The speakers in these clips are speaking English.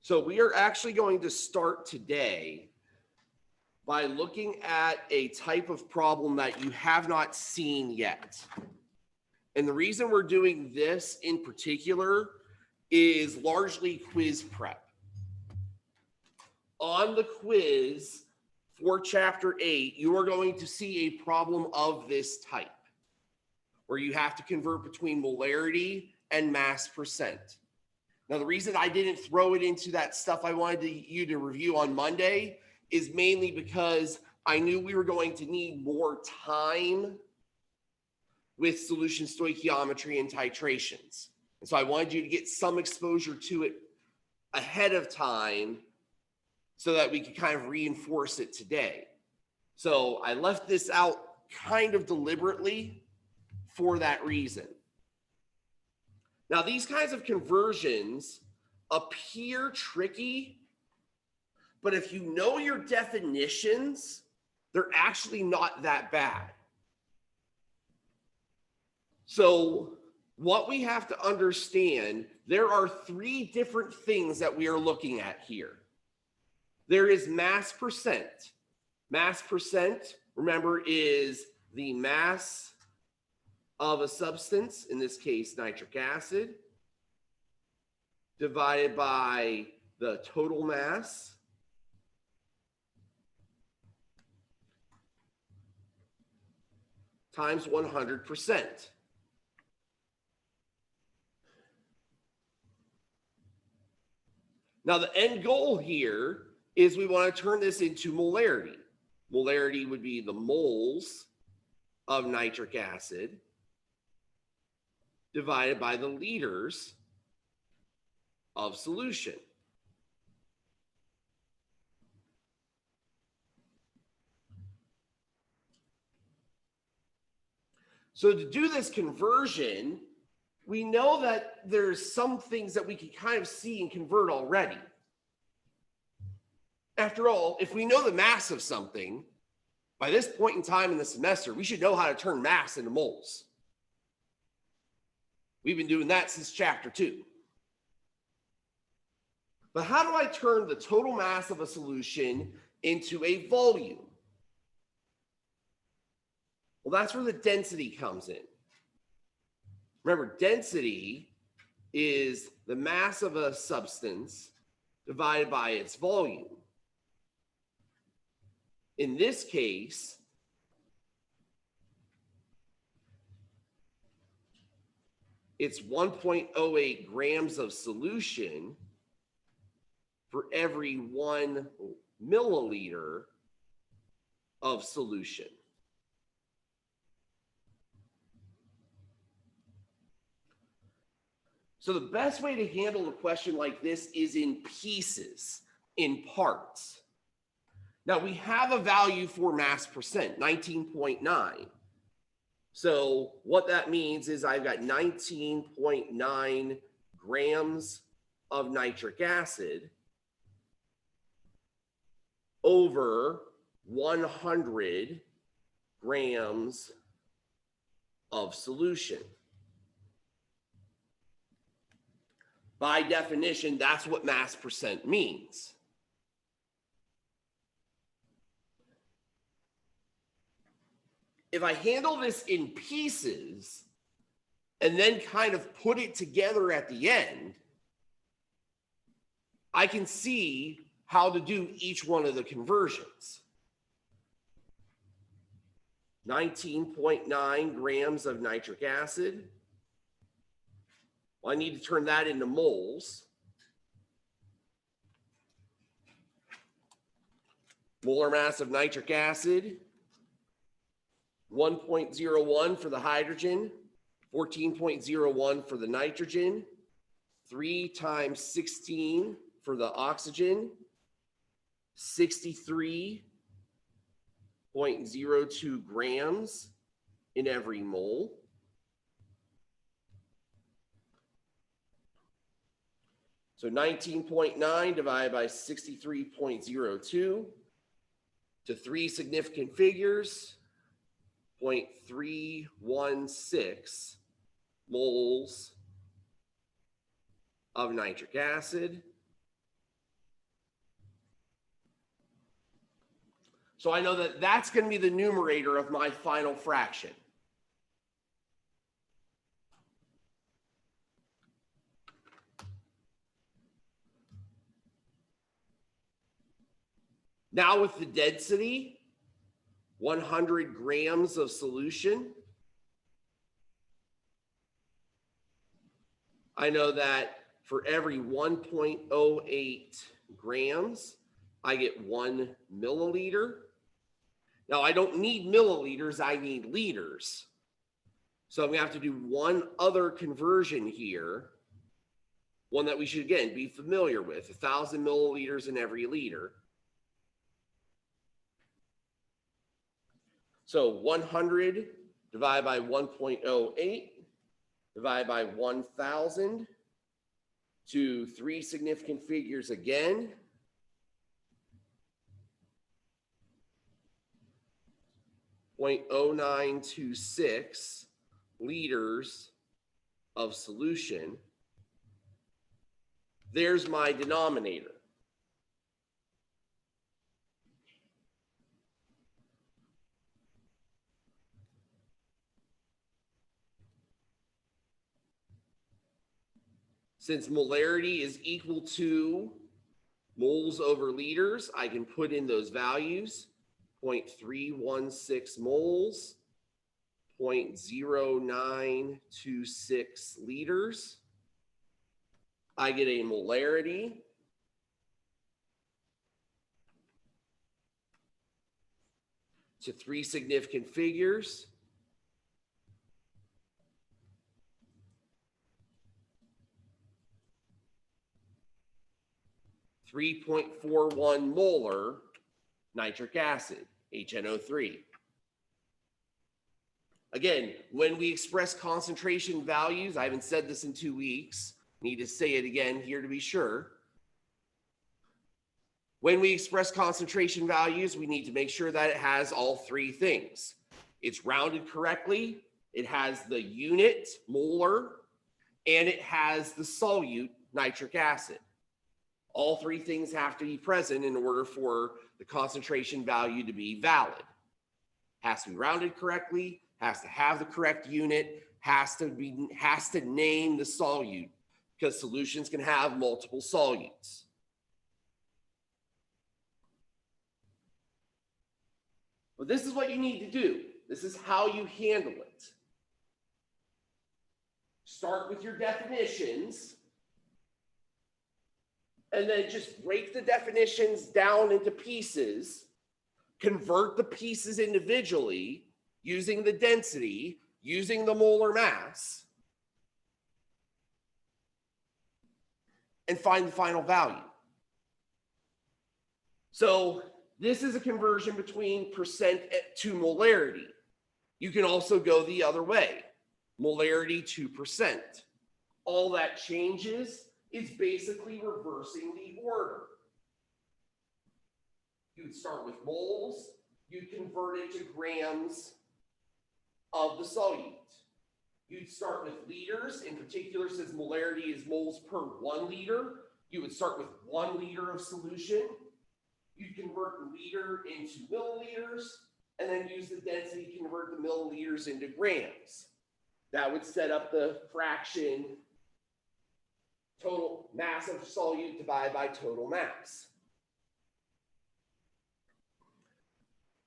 So we are actually going to start today by looking at a type of problem that you have not seen yet. And the reason we're doing this in particular is largely quiz prep. On the quiz for Chapter 8, you are going to see a problem of this type, where you have to convert between molarity and mass percent. Now, the reason I didn't throw it into that stuff I wanted you to review on Monday is mainly because I knew we were going to need more time with solution stoichiometry and titrations. And so I wanted you to get some exposure to it ahead of time so that we could kind of reinforce it today. So I left this out kind of deliberately for that reason. Now, these kinds of conversions appear tricky, but if you know your definitions, they're actually not that bad. So what we have to understand, there are three different things that we are looking at here. There is mass percent. Mass percent, remember, is the mass of a substance, in this case, nitric acid, divided by the total mass times 100%. Now, the end goal here is we want to turn this into molarity. Molarity would be the moles of nitric acid divided by the liters of solution. So to do this conversion, we know that there's some things that we can kind of see and convert already. After all, if we know the mass of something, by this point in time in the semester, we should know how to turn mass into moles. We've been doing that since Chapter 2. But how do I turn the total mass of a solution into a volume? Well, that's where the density comes in. Remember, density is the mass of a substance divided by its volume. In this case, it's 1.08 grams of solution for every 1 milliliter of solution. So the best way to handle a question like this is in pieces, in parts. Now we have a value for mass percent, 19.9. So what that means is I've got 19.9 grams of nitric acid over 100 grams of solution. By definition, that's what mass percent means. If I handle this in pieces and then kind of put it together at the end, I can see how to do each one of the conversions. 19.9 grams of nitric acid. Well, I need to turn that into moles. Molar mass of nitric acid, 1.01 for the hydrogen, 14.01 for the nitrogen, 3 times 16 for the oxygen, 63.02 grams in every mole. So 19.9 divided by 63.02 to 3 significant figures, 0.316 moles of nitric acid So I know that that's going to be the numerator of my final fraction. Now with the density, 100 grams of solution, I know that for every 1.08 grams, I get 1 milliliter. Now, I don't need milliliters, I need liters. So I'm going to have to do one other conversion here, one that we should, again, be familiar with, 1,000 milliliters in every liter. So 100 divided by 1.08 divided by 1,000 to 3 significant figures again. .0926 liters of solution. There's my denominator. Since molarity is equal to moles over liters, I can put in those values. 0.316 moles, 0.0926 liters. I get a molarity to 3 significant figures. .41 molar nitric acid, HNO3. Again, when we express concentration values, I haven't said this in 2 weeks, need to say it again here to be sure. When we express concentration values, we need to make sure that it has all 3 things. It's rounded correctly, it has the unit, molar, and it has the solute, nitric acid. All 3 things have to be present in order for the concentration value to be valid. Has to be rounded correctly, has to have the correct unit, has to name the solute, because solutions can have multiple solutes. But this is what you need to do. This is how you handle it. Start with your definitions, and then just break the definitions down into pieces, convert the pieces individually using the density, using the molar mass, and find the final value. So this is a conversion between percent to molarity. You can also go the other way, molarity to percent. All that changes is basically reversing the order. You'd start with moles, you'd convert it to grams of the solute. You'd start with liters, in particular, since molarity is moles per 1 liter, you would start with 1 liter of solution. You'd convert the liter into milliliters, and then use the density to convert the milliliters into grams. That would set up the fraction total mass of solute divided by total mass.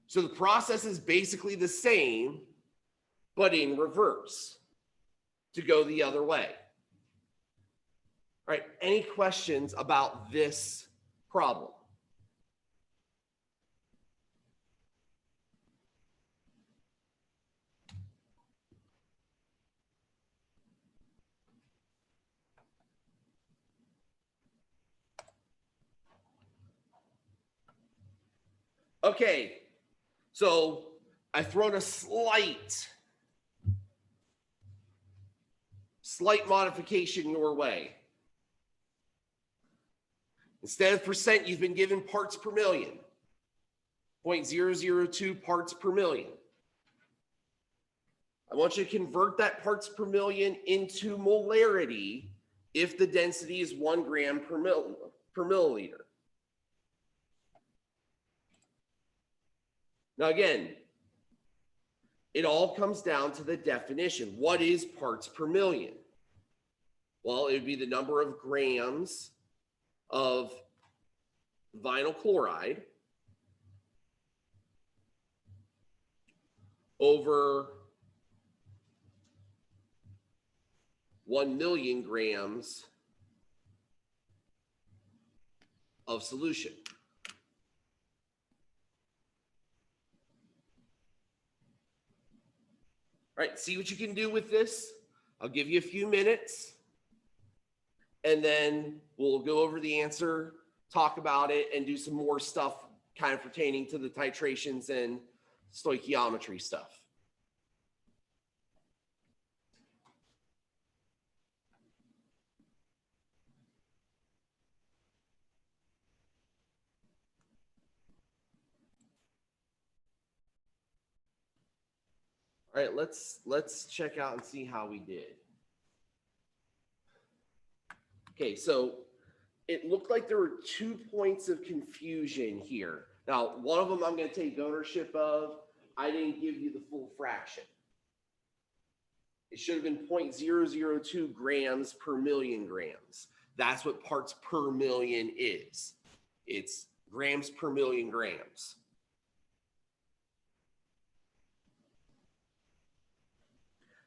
So the process is basically the same, but in reverse, to go the other way. All right, any questions about this problem? Okay, so I've thrown a slight modification your way. Instead of percent, you've been given parts per million, 0.002 parts per million. I want you to convert that parts per million into molarity if the density is 1 gram per milliliter. Now, again, it all comes down to the definition. What is parts per million? Well, it would be the number of grams of vinyl chloride over 1 million grams of solution. All right, see what you can do with this. I'll give you a few minutes, and then we'll go over the answer, talk about it, and do some more stuff kind of pertaining to the titrations and stoichiometry stuff. All right, let's check out and see how we did. Okay, so it looked like there were 2 points of confusion here. Now, one of them I'm going to take ownership of. I didn't give you the full fraction. It should have been 0.002 grams per million grams. That's what parts per million is. It's grams per million grams.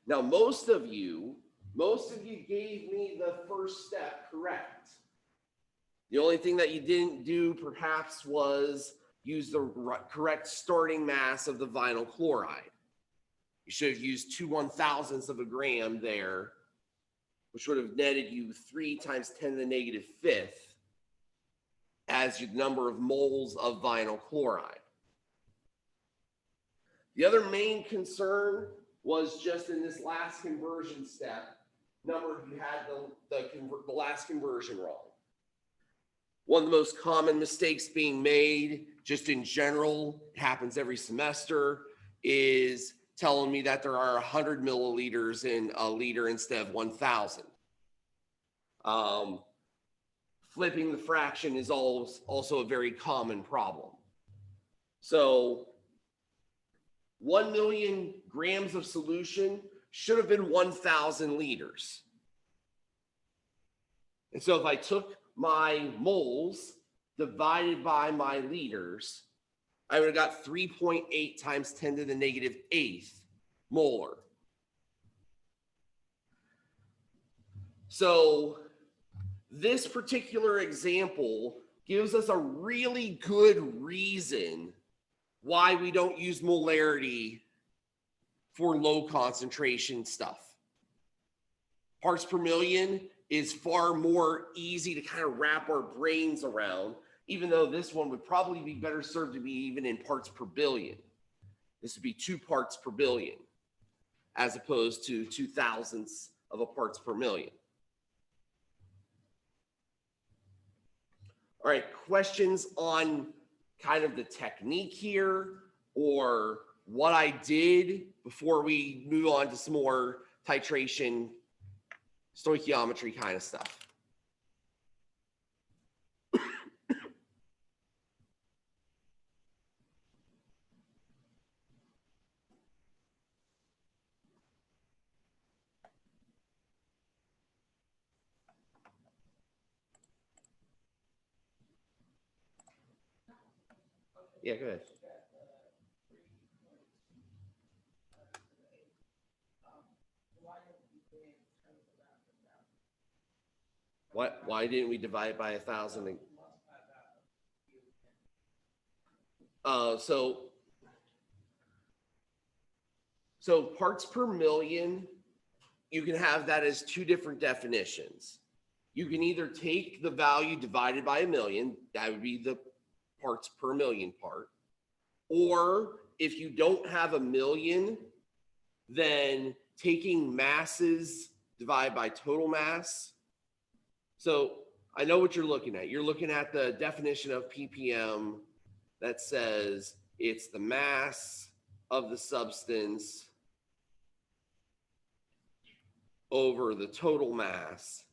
Now, most of you gave me the first step correct. The only thing that you didn't do perhaps was use the correct starting mass of the vinyl chloride. You should have used 2/1000ths of a gram there, which would have netted you 3 times 10 to the negative fifth as your number of moles of vinyl chloride. The other main concern was just in this last conversion step, number of you had the last conversion wrong. One of the most common mistakes being made, just in general, it happens every semester, is telling me that there are 100 milliliters in a liter instead of 1,000. Flipping the fraction is also a very common problem. So 1 million grams of solution should have been 1,000 liters. And so if I took my moles divided by my liters, I would have got 3.8 times 10 to the negative eighth molar. So this particular example gives us a really good reason why we don't use molarity for low concentration stuff. Parts per million is far more easy to kind of wrap our brains around, even though this one would probably be better served to be even in parts per billion. This would be 2 parts per billion, as opposed to 2/1000ths of a parts per million. All right, questions on kind of the technique here or what I did before we move on to some more titration, stoichiometry kind of stuff? Yeah, go ahead. Why didn't we divide it by 1,000? So parts per million, you can have that as 2 different definitions. You can either take the value divided by 1,000,000, that would be the parts per million part. Or if you don't have 1,000,000, then taking masses divided by total mass. So I know what you're looking at. You're looking at the definition of ppm that says it's the mass of the substance over the total mass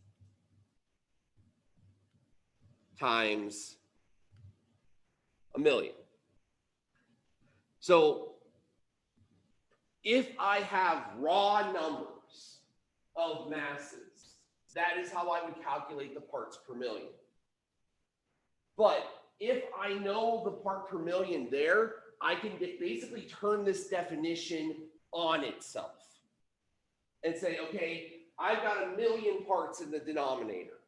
times 1,000,000. So if I have raw numbers of masses, that is how I would calculate the parts per million. But if I know the part per million there, I can basically turn this definition on itself and say, okay, I've got 1,000,000 parts in the denominator.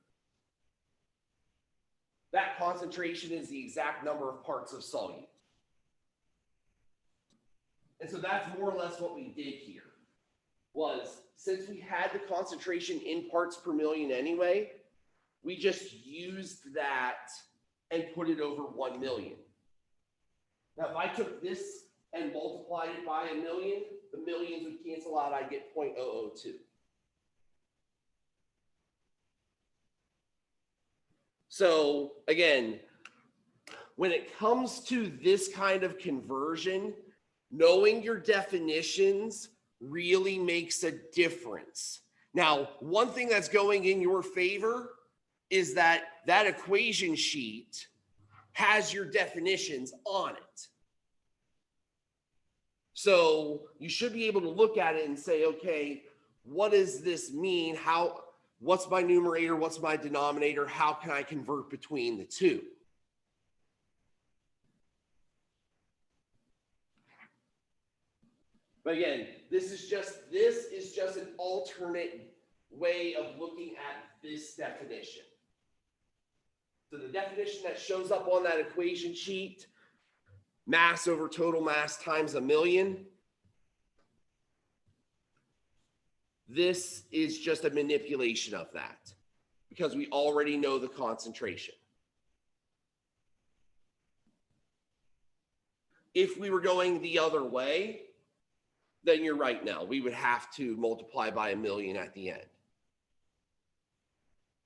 That concentration is the exact number of parts of solute. And so that's more or less what we did here, was since we had the concentration in parts per million anyway, we just used that and put it over 1,000,000. Now, if I took this and multiplied it by 1,000,000, the millions would cancel out, I'd get 0.002. So again, when it comes to this kind of conversion, knowing your definitions really makes a difference. Now, one thing that's going in your favor is that that equation sheet has your definitions on it. So you should be able to look at it and say, okay, what does this mean? What's my numerator? What's my denominator? How can I convert between the two? But again, this is just an alternate way of looking at this definition. So the definition that shows up on that equation sheet, mass over total mass times 1,000,000. This is just a manipulation of that because we already know the concentration. If we were going the other way, then you're right now. We would have to multiply by 1,000,000 at the end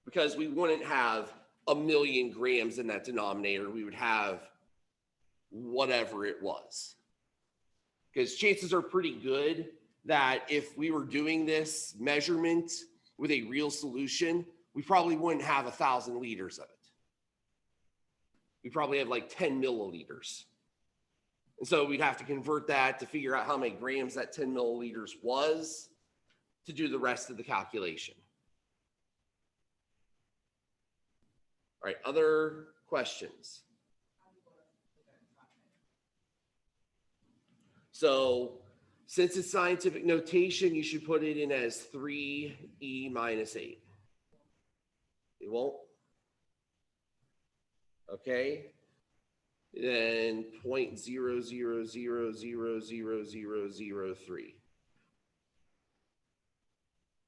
because we wouldn't have 1,000,000 grams in that denominator. We would have whatever it was, because chances are pretty good that if we were doing this measurement with a real solution, we probably wouldn't have 1,000 liters of it. We probably have like 10 milliliters. And so we'd have to convert that to figure out how many grams that 10 milliliters was to do the rest of the calculation. All right, other questions? So since it's scientific notation, you should put it in as 3e minus 8. It won't? Okay. Then 0.00000003.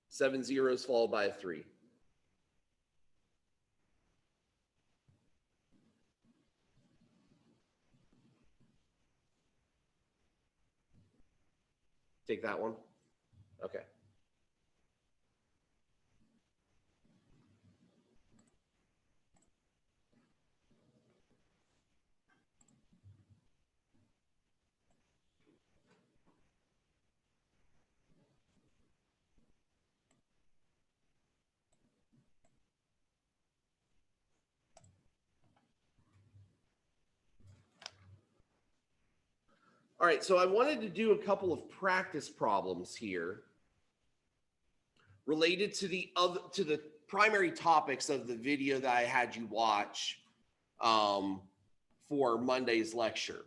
7 zeros followed by a 3. Take that one? Okay. All right, so I wanted to do a couple of practice problems here related to the primary topics of the video that I had you watch for Monday's lecture.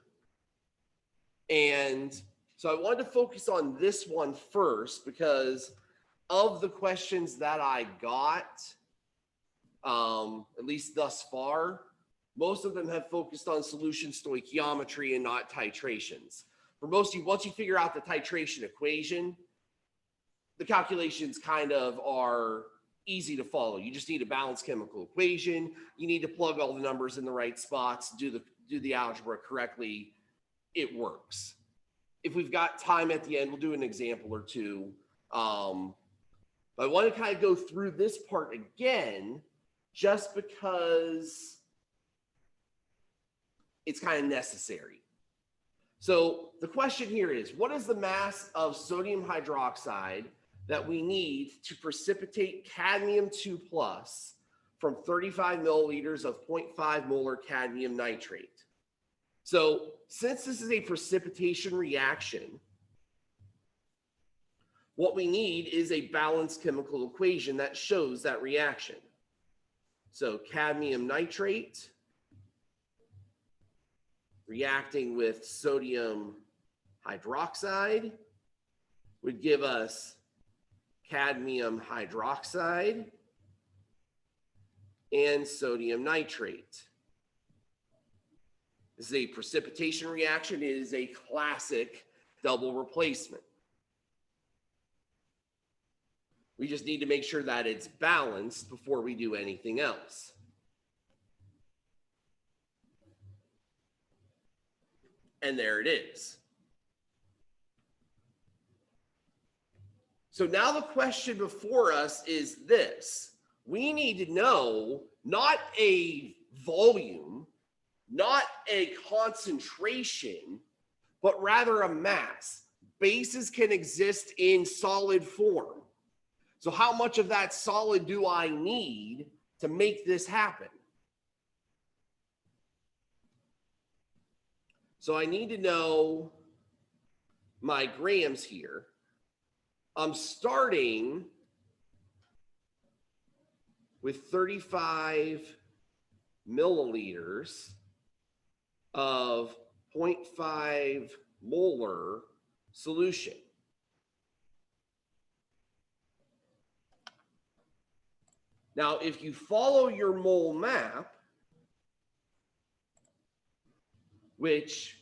And so I wanted to focus on this one first because of the questions that I got, at least thus far, most of them have focused on solution stoichiometry and not titrations. For most of you, once you figure out the titration equation, the calculations kind of are easy to follow. You just need a balanced chemical equation. You need to plug all the numbers in the right spots, do the algebra correctly. It works. If we've got time at the end, we'll do an example or two. But I want to kind of go through this part again, just because it's kind of necessary. So the question here is, what is the mass of sodium hydroxide that we need to precipitate cadmium 2 plus from 35 milliliters of 0.5 molar cadmium nitrate? So since this is a precipitation reaction, what we need is a balanced chemical equation that shows that reaction. So cadmium nitrate reacting with sodium hydroxide would give us cadmium hydroxide and sodium nitrate. This is a precipitation reaction. It is a classic double replacement. We just need to make sure that it's balanced before we do anything else. And there it is. So now the question before us is this. We need to know not a volume, not a concentration, but rather a mass. Bases can exist in solid form. So how much of that solid do I need to make this happen? So I need to know my grams here. I'm starting with 35 milliliters of 0.5 molar solution. Now, if you follow your mole map, which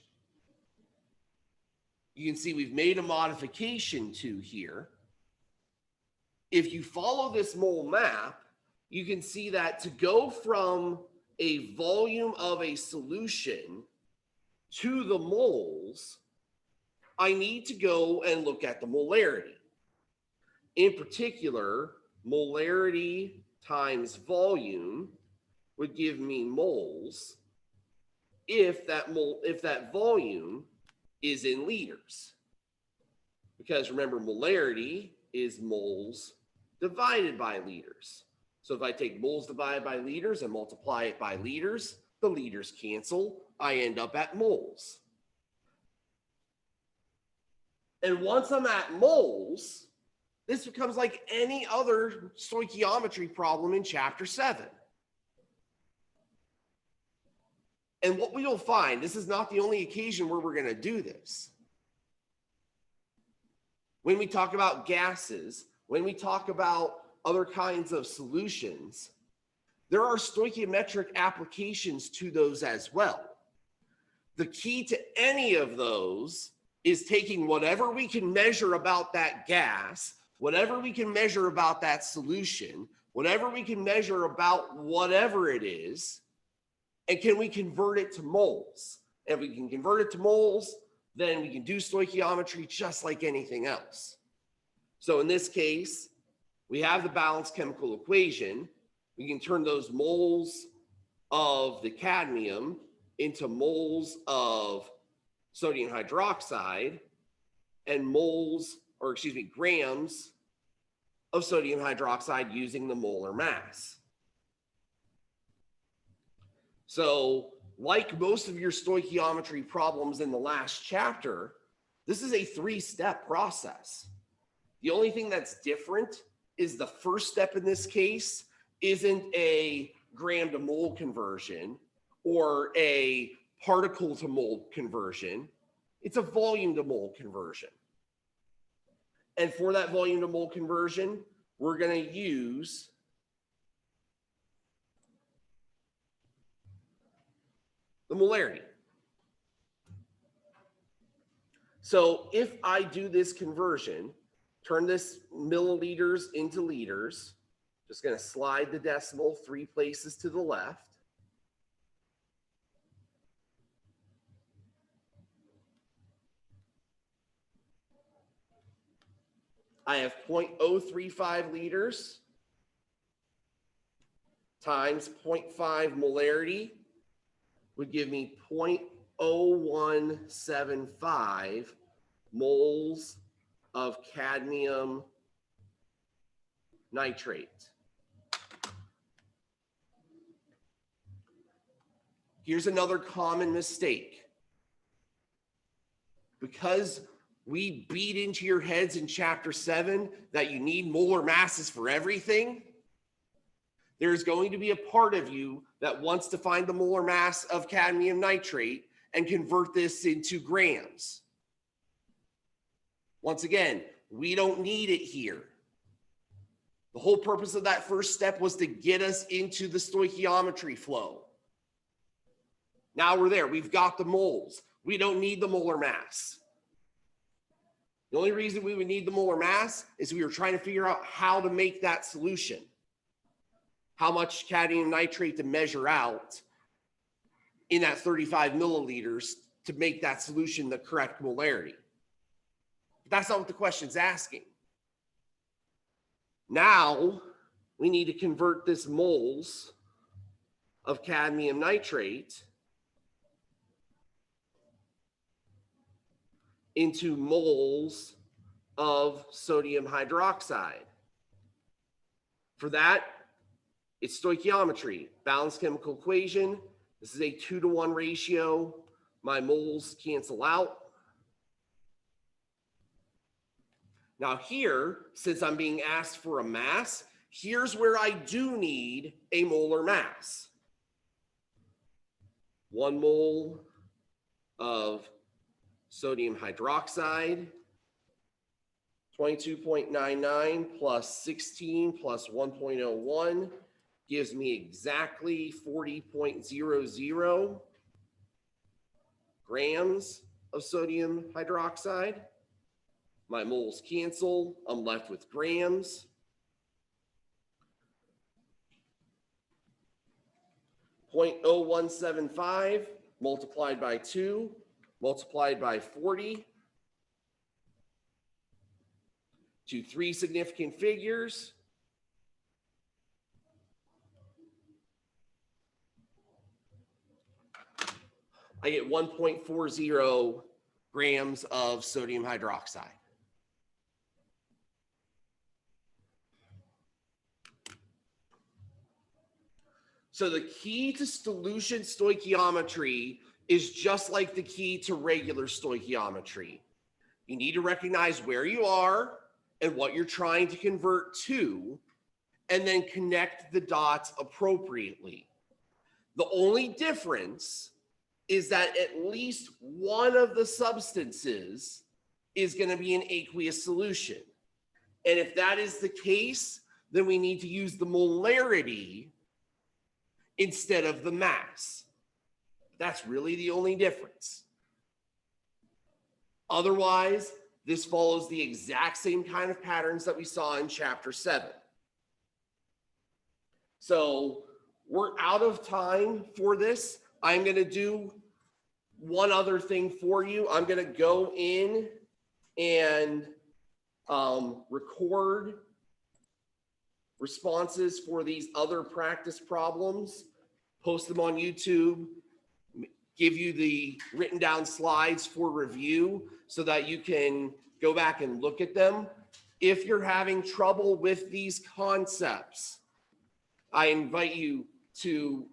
you can see we've made a modification to here. If you follow this mole map, you can see that to go from a volume of a solution to the moles, I need to go and look at the molarity. In particular, molarity times volume would give me moles if that volume is in liters. Because remember, molarity is moles divided by liters. So if I take moles divided by liters and multiply it by liters, the liters cancel. I end up at moles. And once I'm at moles, this becomes like any other stoichiometry problem in chapter 7. And what we will find, this is not the only occasion where we're going to do this. When we talk about gases, when we talk about other kinds of solutions, there are stoichiometric applications to those as well. The key to any of those is taking whatever we can measure about that gas, whatever we can measure about that solution, whatever we can measure about whatever it is, and can we convert it to moles? If we can convert it to moles, then we can do stoichiometry just like anything else. So in this case, we have the balanced chemical equation. We can turn those moles of the cadmium into moles of sodium hydroxide and grams of sodium hydroxide using the molar mass. So like most of your stoichiometry problems in the last chapter, this is a 3-step process. The only thing that's different is the first step in this case isn't a gram to mole conversion or a particle to mole conversion. It's a volume to mole conversion. And for that volume to mole conversion, we're going to use the molarity. So if I do this conversion, turn this milliliters into liters, just going to slide the decimal 3 places to the left. I have 0.035 liters times 0.5 molarity would give me 0.0175 moles of cadmium nitrate. Here's another common mistake. because we beat into your heads in chapter 7 that you need molar masses for everything, there's going to be a part of you that wants to find the molar mass of cadmium nitrate and convert this into grams. Once again, we don't need it here. The whole purpose of that first step was to get us into the stoichiometry flow. Now we're there. We've got the moles. We don't need the molar mass. The only reason we would need the molar mass is we were trying to figure out how to make that solution. How much cadmium nitrate to measure out in that 35 milliliters to make that solution the correct molarity. But that's not what the question's asking. Now we need to convert this moles of cadmium nitrate into moles of sodium hydroxide. For that, it's stoichiometry, balanced chemical equation. This is a 2-to-1 ratio. My moles cancel out. Now here, since I'm being asked for a mass, here's where I do need a molar mass. 1 mole of sodium hydroxide, 22.99 plus 16 plus 1.01 gives me exactly 40.00 grams of sodium hydroxide. My moles cancel. I'm left with grams. 0.0175 multiplied by 2 multiplied by 40 to 3 significant figures. I get 1.40 grams of sodium hydroxide. So the key to solution stoichiometry is just like the key to regular stoichiometry. You need to recognize where you are and what you're trying to convert to, and then connect the dots appropriately. The only difference is that at least one of the substances is going to be an aqueous solution. And if that is the case, then we need to use the molarity instead of the mass. That's really the only difference. Otherwise, this follows the exact same kind of patterns that we saw in chapter 7. So we're out of time for this. I'm going to do one other thing for you. I'm going to go in and record responses for these other practice problems, post them on YouTube, give you the written down slides for review so that you can go back and look at them. If you're having trouble with these concepts, I invite you to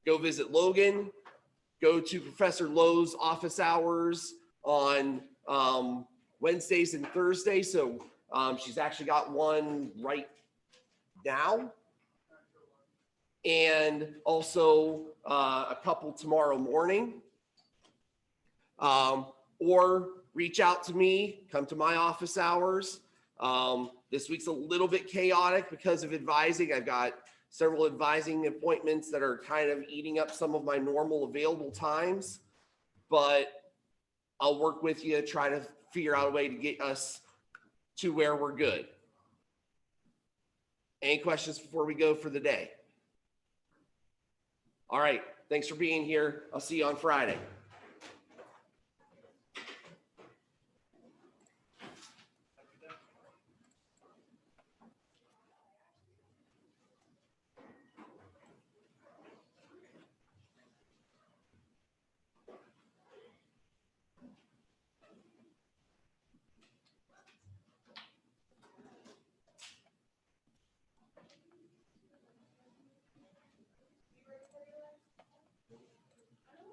go visit Logan, go to Professor Lowe's office hours on Wednesdays and Thursdays. So she's actually got one right now, and also a couple tomorrow morning. Or reach out to me, come to my office hours. This week's a little bit chaotic because of advising. I've got several advising appointments that are kind of eating up some of my normal available times, but I'll work with you, try to figure out a way to get us to where we're good. Any questions before we go for the day? All right, thanks for being here. I'll see you on Friday.